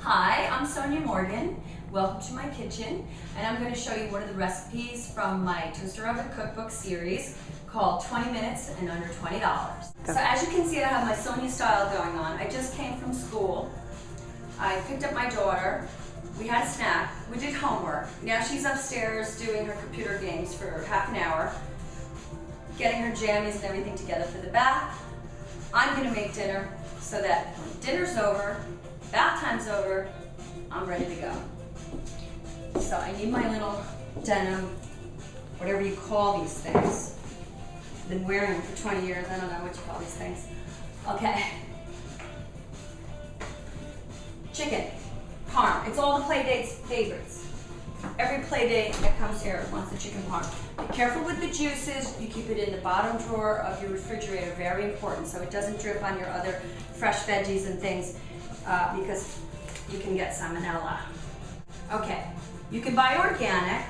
Hi, I'm Sonia Morgan. Welcome to my kitchen, and I'm going to show you one of the recipes from my toaster oven cookbook series called 20 Minutes and Under $20. So as you can see, I have my Sonia style going on. I just came from school. I picked up my daughter. We had a snack. We did homework. Now she's upstairs doing her computer games for half an hour, getting her jammies and everything together for the bath. I'm going to make dinner so that when dinner's over, bath time's over, I'm ready to go. So I need my little denim, whatever you call these things. I've been wearing them for 20 years. I don't know what you call these things. Okay. Chicken, parm. It's all the Playdate's favorites. Every Playdate that comes here wants the chicken parm. Be careful with the juices. You keep it in the bottom drawer of your refrigerator. Very important, so it doesn't drip on your other fresh veggies and things, because you can get salmonella. Okay, you can buy organic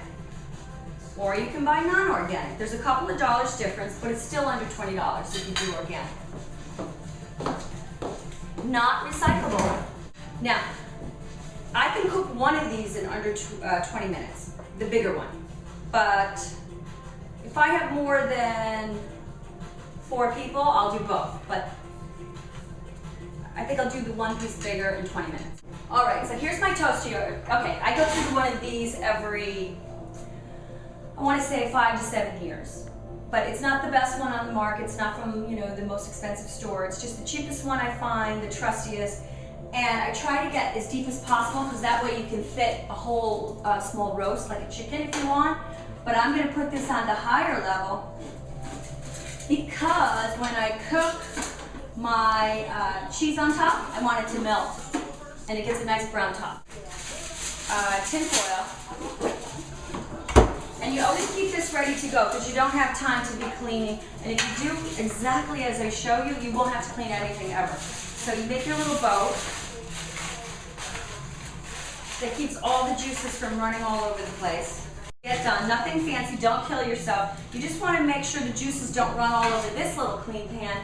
or you can buy non-organic. There's a couple of dollars difference, but it's still under $20 if you do organic. Not recyclable. Now, I can cook one of these in under 20 minutes, the bigger one. But if I have more than 4 people, I'll do both. But I think I'll do the one piece bigger in 20 minutes. All right, so here's my toaster. Okay, I go through one of these every, I want to say 5 to 7 years. But it's not the best one on the market. It's not from, the most expensive store. It's just the cheapest one I find, the trustiest. And I try to get as deep as possible because that way you can fit a whole small roast like a chicken if you want. But I'm going to put this on the higher level because when I cook my cheese on top, I want it to melt and it gets a nice brown top. Tin foil. And you always keep this ready to go because you don't have time to be cleaning. And if you do exactly as I show you, you won't have to clean anything ever. So you make your little boat that keeps all the juices from running all over the place. Get done, nothing fancy, don't kill yourself. You just want to make sure the juices don't run all over this little clean pan.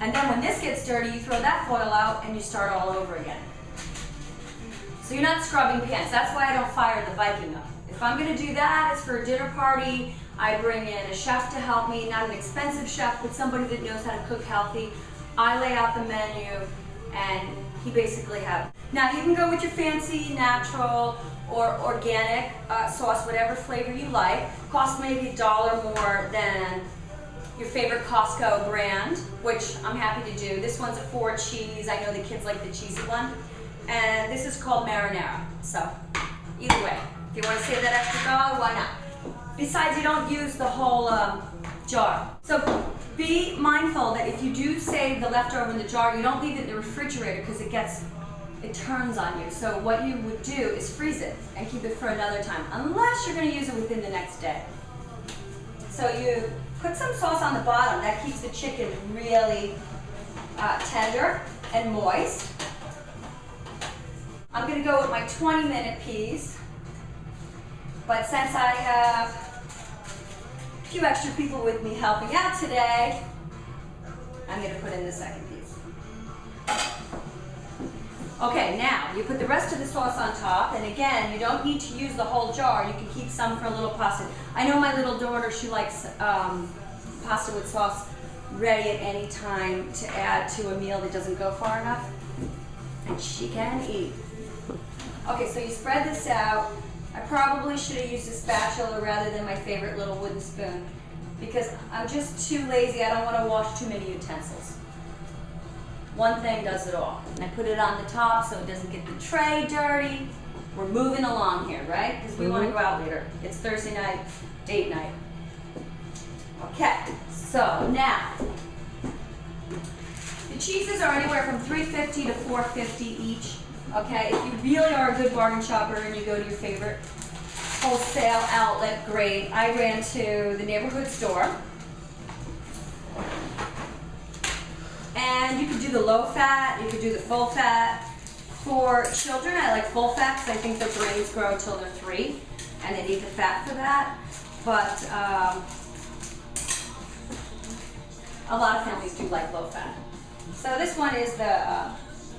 And then when this gets dirty, you throw that foil out and you start all over again. So you're not scrubbing pans. That's why I don't fire the Viking up. If I'm going to do that, it's for a dinner party. I bring in a chef to help me, not an expensive chef, but somebody that knows how to cook healthy. I lay out the menu and he basically has. Now you can go with your fancy natural or organic sauce, whatever flavor you like. Costs maybe $1 more than your favorite Costco brand, which I'm happy to do. This one's a 4 cheese. I know the kids like the cheesy one. And this is called marinara. So either way, if you want to save that extra $1, why not? Besides, you don't use the whole jar. So be mindful that if you do save the leftover in the jar, you don't leave it in the refrigerator because it turns on you. So what you would do is freeze it and keep it for another time, unless you're going to use it within the next day. So you put some sauce on the bottom. That keeps the chicken really tender and moist. I'm going to go with my 20-minute piece, but since I have a few extra people with me helping out today, I'm going to put in the second piece. Okay, now you put the rest of the sauce on top, and again, you don't need to use the whole jar. You can keep some for a little pasta. I know my little daughter, she likes pasta with sauce ready at any time to add to a meal that doesn't go far enough, and she can eat. Okay, so you spread this out. I probably should have used a spatula rather than my favorite little wooden spoon because I'm just too lazy. I don't want to wash too many utensils. One thing does it all. And I put it on the top so it doesn't get the tray dirty. We're moving along here, right? Because we want to go out later. It's Thursday night, date night. Okay, so now the cheeses are anywhere from $3.50 to $4.50 each. Okay, if you really are a good bargain shopper and you go to your favorite wholesale outlet, great. I ran to the neighborhood store. And you could do the low fat, you could do the full fat. For children, I like full fat because I think their brains grow until they're 3 and they need the fat for that. But a lot of families do like low fat. So this one is the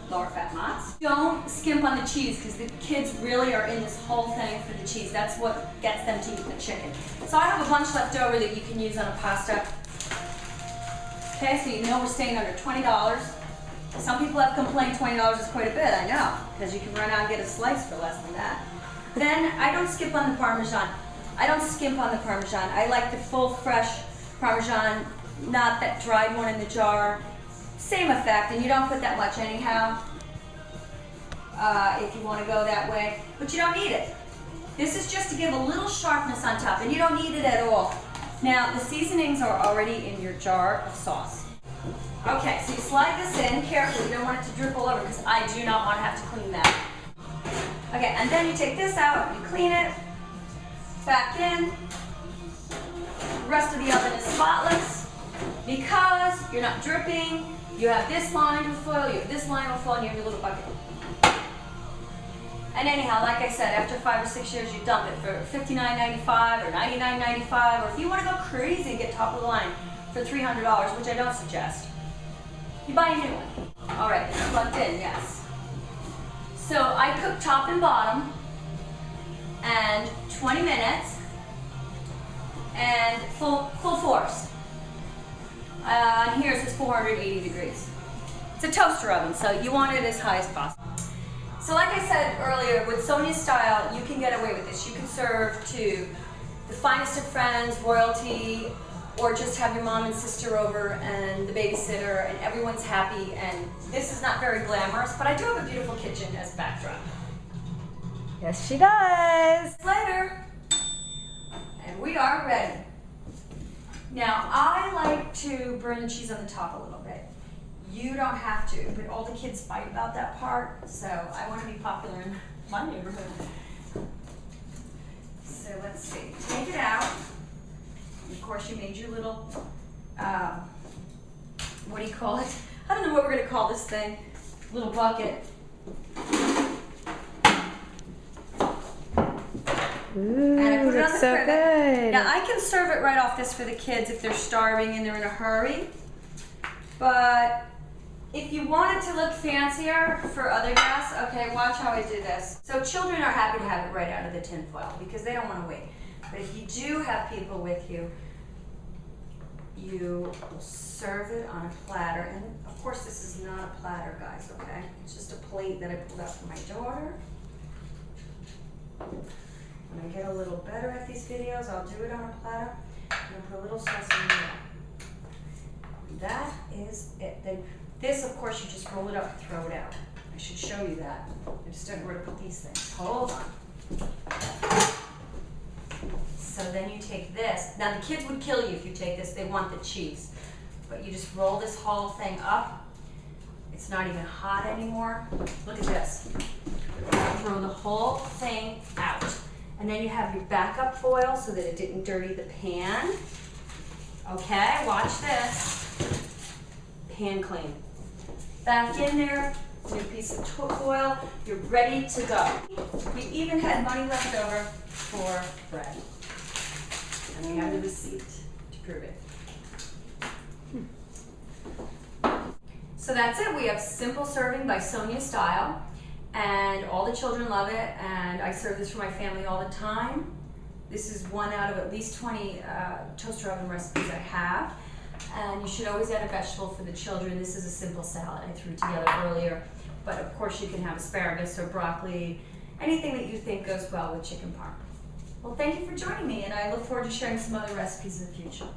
lower fat mozz. Don't skimp on the cheese because the kids really are in this whole thing for the cheese. That's what gets them to eat the chicken. So I have a bunch left over that you can use on a pasta. Okay, so you know we're staying under $20. Some people have complained $20 is quite a bit, I know, because you can run out and get a slice for less than that. Then I don't skip on the Parmesan. I don't skimp on the Parmesan. I like the full, fresh Parmesan, not that dried one in the jar. Same effect, and you don't put that much anyhow, if you want to go that way, but you don't need it. This is just to give a little sharpness on top, and you don't need it at all. Now, the seasonings are already in your jar of sauce. Okay, so you slide this in carefully. You don't want it to drip all over because I do not want to have to clean that. Okay, and then you take this out, you clean it, back in. The rest of the oven is spotless because you're not dripping. You have this lined with foil, you have this lined with foil, and you have your little bucket. And anyhow, like I said, after 5 or 6 years, you dump it for $59.95 or $99.95, or if you want to go crazy and get top of the line for $300, which I don't suggest, you buy a new one. All right, it's plugged in, yes. So I cook top and bottom, and 20 minutes, and full force. Here it says 480 degrees. It's a toaster oven, so you want it as high as possible. So like I said earlier, with Sonja's style, you can get away with this. You can serve to the finest of friends, royalty, or just have your mom and sister over and the babysitter, and everyone's happy. And this is not very glamorous, but I do have a beautiful kitchen as a backdrop. Yes, she does. Later, and we are ready. Now, I like to burn the cheese on the top a little bit. You don't have to, but all the kids fight about that part, so I want to be popular in my neighborhood. So let's see, take it out. And of course, you made your little, what do you call it? I don't know what we're going to call this thing. Little bucket. Ooh, And I put it on looks the so privet. good. Now I can serve it right off this for the kids if they're starving and they're in a hurry. But if you want it to look fancier for other guests, okay, watch how I do this. So children are happy to have it right out of the tin foil because they don't want to wait. But if you do have people with you, you will serve it on a platter. And of course this is not a platter, guys, okay? It's just a plate that I pulled out for my daughter. When I get a little better at these videos, I'll do it on a platter. And put a little sauce in the middle. That is it. Then this, of course, you just roll it up and throw it out. I should show you that. I just don't know where to put these things. Hold on. So then you take this. Now the kids would kill you if you take this. They want the cheese. But you just roll this whole thing up. It's not even hot anymore. Look at this. Throw the whole thing out. And then you have your backup foil so that it didn't dirty the pan. Okay, watch this. Pan clean. Back in there, new piece of foil. You're ready to go. We even had money left over for bread. And we have the receipt to prove it. So that's it. We have simple serving by Sonja style. And all the children love it, and I serve this for my family all the time. This is one out of at least 20 toaster oven recipes I have. And you should always add a vegetable for the children. This is a simple salad I threw together earlier. But of course you can have asparagus or broccoli, anything that you think goes well with chicken parm. Well, thank you for joining me, and I look forward to sharing some other recipes in the future.